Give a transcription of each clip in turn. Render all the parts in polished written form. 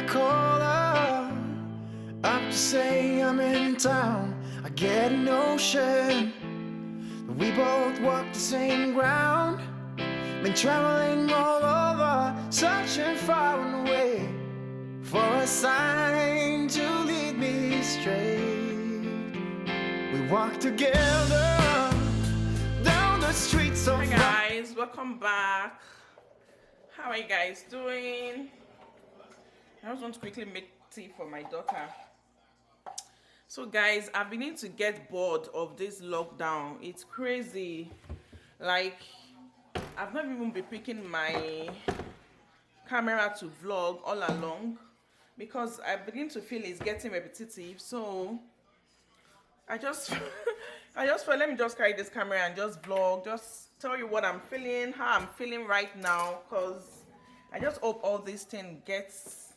call her up to say I'm in town. I get a notion we both walk the same ground. Been traveling all over, searching far and away for a sign to lead me straight. We walk together down the streets of... Hi guys, welcome back. How are you guys doing? I just want to quickly make tea for my daughter. So guys, I've been to get bored of this lockdown. It's crazy. Like, I've not even been picking my camera to vlog all along because I begin to feel it's getting repetitive. So I just felt, let me just carry this camera and just vlog, just tell you what I'm feeling, how I'm feeling right now, because I just hope all this thing gets,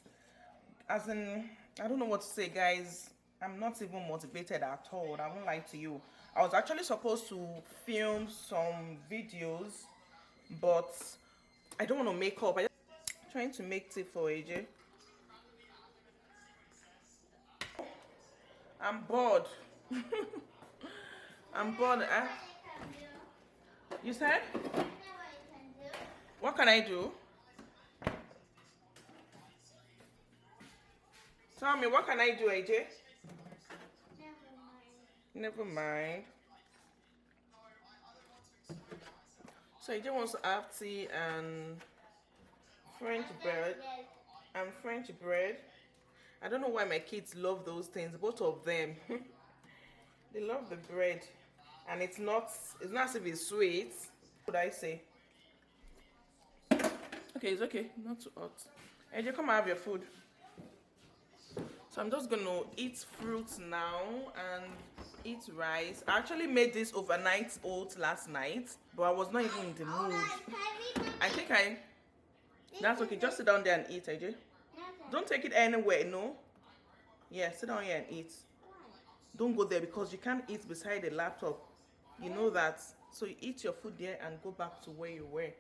as in, I don't know what to say, guys. I'm not even motivated at all. I won't lie to you. I was actually supposed to film some videos, but I don't want to make up. I'm trying to make tea for AJ. I'm bored. I'm bored. You said? What can I do? Tell me, what can I do, AJ? Never mind. So AJ wants to have tea and French bread. I don't know why my kids love those things. Both of them. They love the bread. And it's not as if it's sweet. What would I say? Okay, it's okay. Not too hot. AJ, come and have your food. So I'm just gonna eat fruits now and eat rice. I actually made this overnight oats last night, but I was not even in the mood. That's okay. Just sit down there and eat, AJ. Don't take it anywhere, no? Yeah, sit down here and eat. Don't go there because you can't eat beside the laptop. You know that. So you eat your food there and go back to where you were.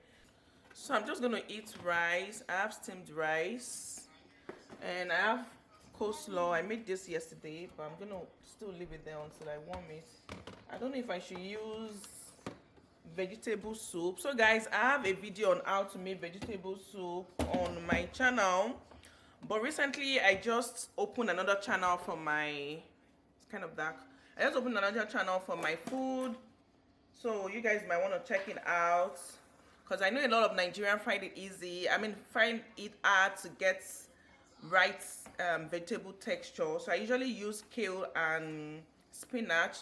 So I'm just gonna eat rice. I have steamed rice and I have coleslaw. I made this yesterday, but I'm gonna still leave it there until I warm it. I don't know if I should use vegetable soup. So guys, I have a video on how to make vegetable soup on my channel, but recently I just opened another channel for my, it's kind of dark. I just opened another channel for my food, so you guys might want to check it out, because I know a lot of Nigerians find it easy. I mean, find it hard to get right vegetable texture. So I usually use kale and spinach.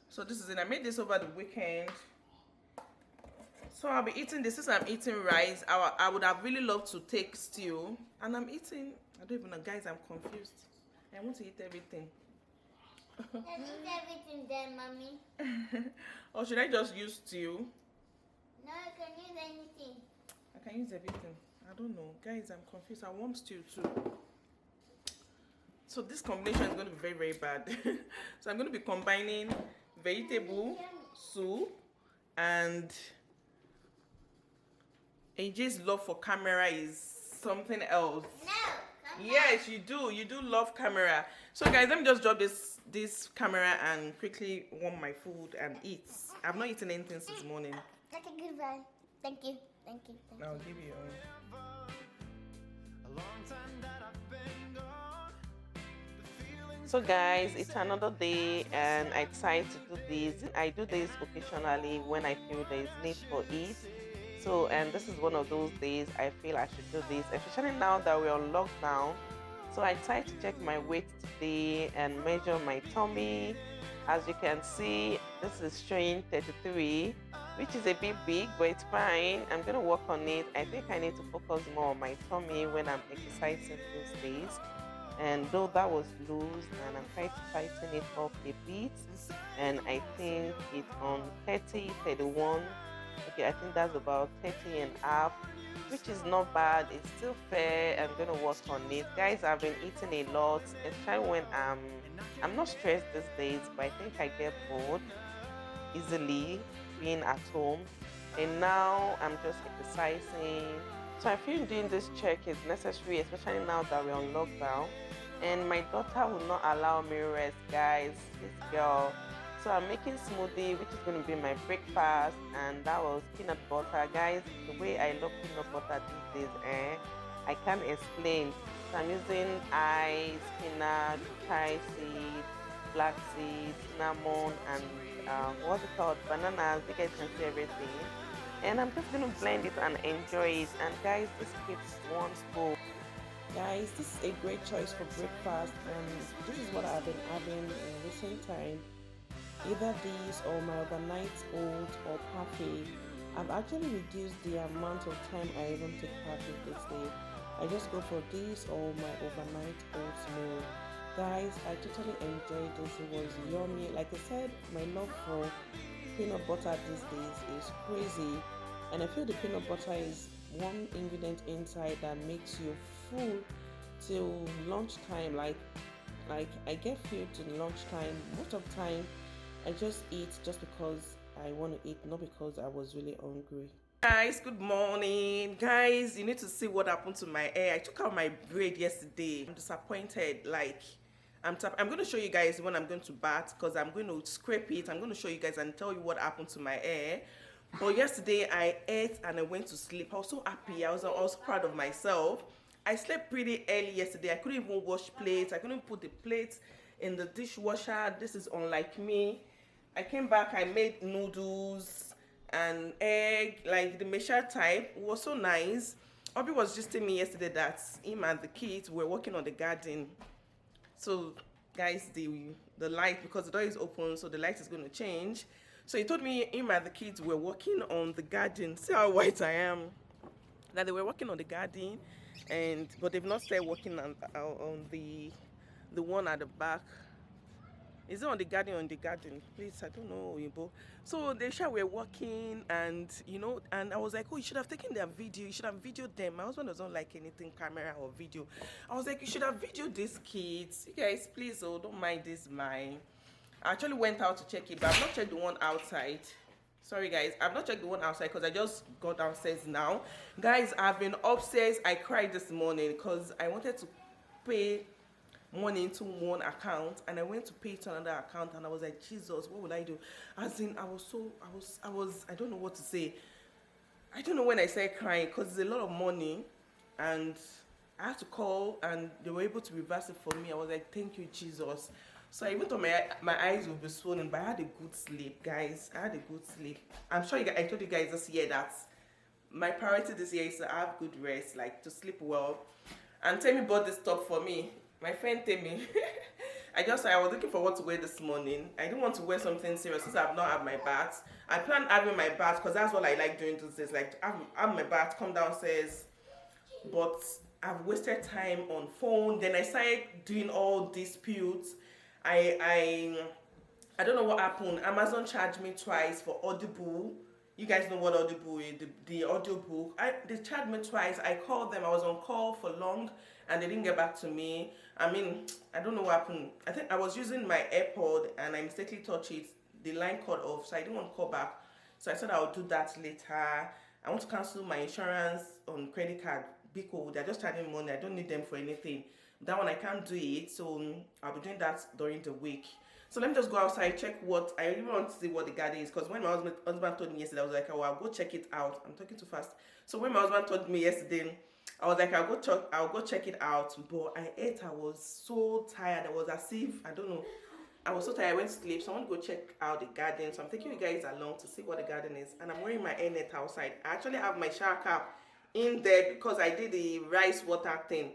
So this is it. I made this over the weekend. So I'll be eating this. Since I'm eating rice, I would have really loved to take stew, and I'm eating, I don't even know, guys, I'm confused. I want to eat everything. Can eat everything then, mommy. Or should I just use stew? No, you can use anything. I can use everything. I don't know, guys, I'm confused. I want stew too. So this combination is going to be very, very bad. So I'm going to be combining vegetable soup and AJ's love for camera is something else. No. Yes, you do. You do love camera. So guys, let me just drop this camera and quickly warm my food and eat. I've not eaten anything since morning. That's a good one. Thank you. Thank you. Thank I'll give you So guys, it's another day and I decided to do this. I do this occasionally when I feel there is need for it. So, and this is one of those days I feel I should do this, especially now that we're on lockdown. So I decided to check my weight today and measure my tummy. As you can see, this is showing 33, which is a bit big, but it's fine. I'm going to work on it. I think I need to focus more on my tummy when I'm exercising these days. And though that was loose, and I'm trying to tighten it up a bit, and I think it's on 30, 31. Okay, I think that's about 30 and a half, which is not bad. It's still fair. I'm gonna work on it, guys. I've been eating a lot, especially when I'm not stressed these days, but I think I get bored easily being at home. And now I'm just exercising, So I feel doing this check is necessary, especially now that we're on lockdown. And my daughter will not allow me rest, guys. This girl. So I'm making smoothie, which is going to be my breakfast, and that was peanut butter, guys. The way I love peanut butter these days, I can't explain. So I'm using ice, spinach, chia seed, black seed, cinnamon, and what's it called? Bananas. You guys can see everything. And I'm just going to blend it and enjoy it. And guys, this keeps one full. Guys, this is a great choice for breakfast, and this is what I've been having in recent time. Either this or my overnight oats or parfait. I've actually reduced the amount of time I even take parfait this day. I just go for this or my overnight oats meal. Guys, I totally enjoyed this. It was yummy. Like I said, my love for peanut butter these days is crazy, and I feel the peanut butter is one ingredient inside that makes you full till lunchtime. Like I get filled till lunchtime. Most of the time I just eat just because I want to eat, not because I was really hungry. Guys, good morning. Guys, you need to see what happened to my hair. I took out my braid yesterday. I'm disappointed. Like I'm going to show you guys when I'm going to bath, because I'm going to scrape it. I'm going to show you guys and tell you what happened to my hair. But yesterday I ate and I went to sleep. I was so happy. I was proud of myself. I slept pretty early yesterday. I couldn't even wash plates. I couldn't put the plates in the dishwasher. This is unlike me. I came back, I made noodles and egg, like the Mesha type. It was so nice. Obi was just telling me yesterday that him and the kids were working on the garden. So guys, the light, because the door is open, so the light is going to change. So he told me him and the kids were working on the garden. See how white I am. That they were working on the garden, but they've not started working on the one at the back. Is it on the garden or on the garden? Please, I don't know, Oyibo. So they were working, and and I was like, oh, you should have taken their video. You should have videoed them. My husband doesn't like anything camera or video. I was like, you should have videoed these kids. You guys, please, don't mind this mine. I actually went out to check it, but I've not checked the one outside. Sorry guys, I've not checked the one outside because I just got downstairs now. Guys, I've been upstairs. I cried this morning because I wanted to pay money into one account, and I went to pay to another account, and I was like, Jesus, what would I do? As in, I don't know what to say. I don't know when I started crying, because it's a lot of money, and I had to call, and they were able to reverse it for me. I was like, thank you, Jesus. So I even thought my eyes would be swollen, but I had a good sleep, guys. I had a good sleep. I'm sure I told you guys this year that my priority this year is to have good rest, like to sleep well. And Temi bought this top for me. My friend Temi. I was looking for what to wear this morning. I didn't want to wear something serious since I've not had my bath. I planned having my bath because that's what I like doing these days. Like have my bath, come downstairs. But I've wasted time on phone. Then I started doing all disputes. I don't know what happened. Amazon charged me twice for Audible. You guys know what Audible is, the audiobook. They charged me twice. I called them. I was on call for long, and they didn't get back to me. I mean, I don't know what happened. I think I was using my AirPod, and I mistakenly touched it. The line cut off, so I didn't want to call back. So I said I'll do that later. I want to cancel my insurance on credit card. Because they're just charging money. I don't need them for anything. That one I can't do it, so I'll be doing that during the week. So let me just go outside, check what I really want to see what the garden is. Because when my husband told me yesterday, I was like, oh, I'll go check it out. I'm talking too fast. So when my husband told me yesterday, I was like, I'll go check it out. But I ate. I was so tired. I was as if, I don't know. I was so tired. I went to sleep. So I want to go check out the garden. So I'm taking you guys along to see what the garden is. And I'm wearing my hairnet outside. I actually have my shower cap in there because I did the rice water thing.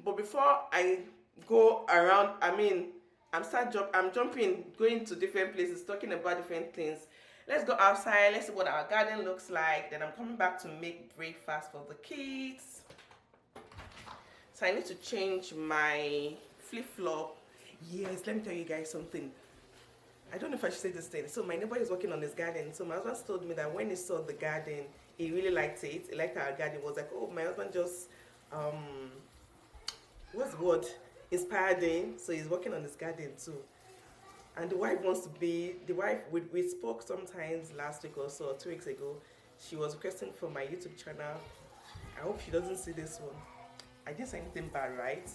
But before I go around, I'm jumping, going to different places, talking about different things. Let's go outside. Let's see what our garden looks like. Then I'm coming back to make breakfast for the kids. So I need to change my flip-flop. Yes, let me tell you guys something. I don't know if I should say this thing. So my neighbor is working on his garden. So my husband told me that when he saw the garden, he really liked it. He liked our garden. He was like, oh, my husband just what's the word? Inspired him. So he's working on his garden too. And the wife we spoke sometimes last week or so, 2 weeks ago. She was requesting for my YouTube channel. I hope she doesn't see this one. I didn't say anything bad, right?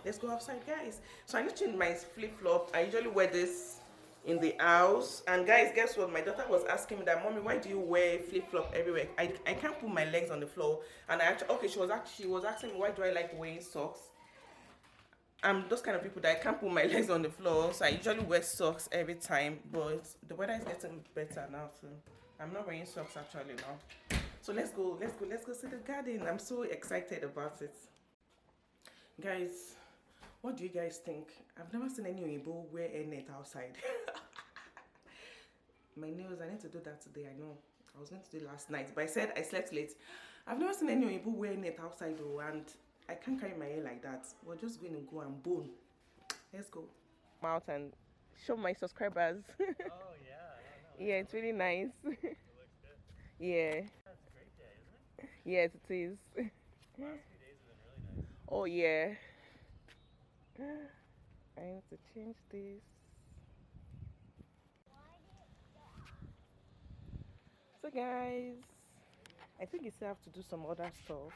Let's go outside, guys. So I need to change my flip-flop. I usually wear this in the house. And guys, guess what? My daughter was asking me that, Mommy, why do you wear flip-flop everywhere? I can't put my legs on the floor. And I actually, okay, she was asking me, why do I like wearing socks? I'm those kind of people that I can't put my legs on the floor, so I usually wear socks every time. But the weather is getting better now, so I'm not wearing socks actually now. So let's go see the garden. I'm so excited about it. Guys, what do you guys think? I've never seen any Oyibo wear a net outside. My nails, I need to do that today. I know I was going to do it last night, but I said I slept late. I've never seen any Oyibo wear a net outside though, and I can't carry my hair like that. We're just going to go and bone. Let's go. Come out and show my subscribers. Oh yeah, Yeah, it's really nice. it looks good. Yeah. That's a great day, isn't it? Yes, it is. Last few days have been really nice. Oh yeah. I need to change this. So guys, I think you still have to do some other stuff,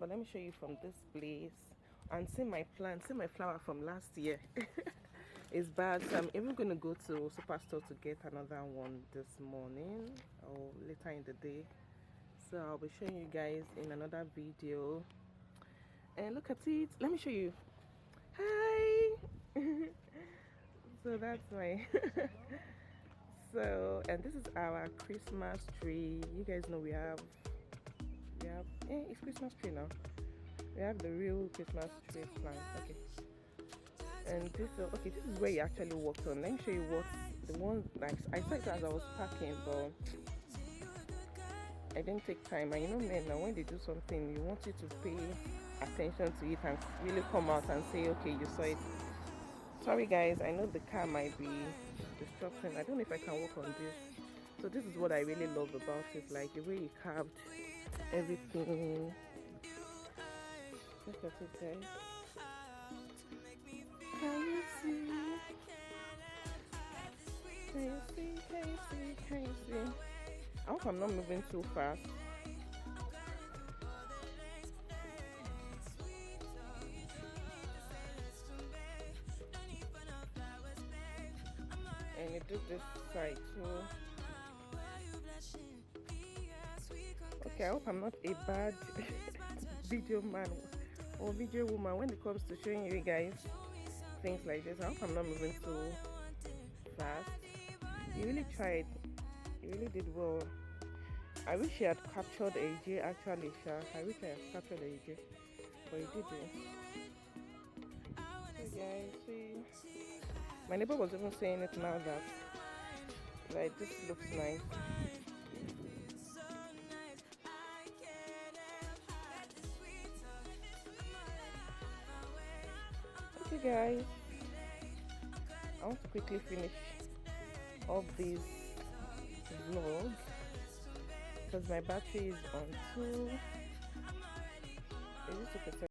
but let me show you from this place and see my plant, see my flower from last year. It's bad, so I'm even going to go to Superstore to get another one this morning or later in the day. So I'll be showing you guys in another video. And look at it, let me show you. Hi. So that's my so, and this is our Christmas tree. You guys know we have it's Christmas tree now. We have the real Christmas tree plant. Okay. And this is where you actually walked on. Let me show you what the one, like I saw it as I was packing, but I didn't take time. And you know men now, when they do something, you want you to pay attention to it and really come out and say, okay, you saw it. Sorry guys, I know the car might be disrupting. I don't know if I can work on this. So this is what I really love about it, like the way he carved everything. Look at it, guys. Can you see? Can you see? Can you see? Can you see? I hope I'm not moving too fast. And you do this side too. Okay, I hope I'm not a bad video man or video woman when it comes to showing you guys things like this. I hope I'm not moving too fast. You really tried. You really did well. I wish you had captured AJ actually, Sha. I wish I had captured AJ, but you didn't. So guys, see. My neighbor was even saying it now that like this looks nice. Okay guys, I want to quickly finish off this vlog because my battery is on 2.